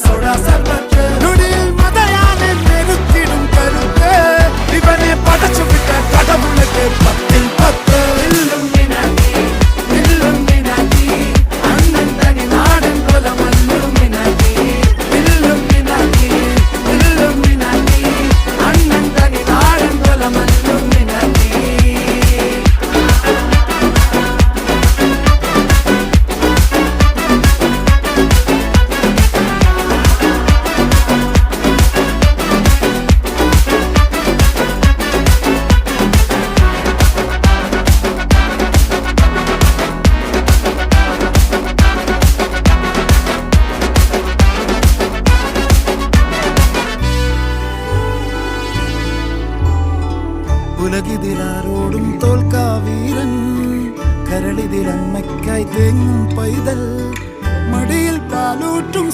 soda സർബത്ത് നുടിയിൽ മതയാനെ മെരുക്കിടും കരുത്ത് ഇവനെ പടച്ചു വിട്ട കടവുളക്ക് 10-ൽ 10 ഇല്ലുമിനാറ്റി അണ്ണൻ തനി നാടൻ കൊലമല്ലുമിനാറ്റി ഇല്ലുമിനാറ്റി അണ്ണൻ തനി നാടൻ കൊലമല്ലുമിനാറ്റി ഉലകിതിലാരോടും തോൽക്കാ വീരൻ കരളിതിലമ്മയ്ക്കായി തേങ്ങും പൈതൽ മടിയിൽ പാലൂട്ടും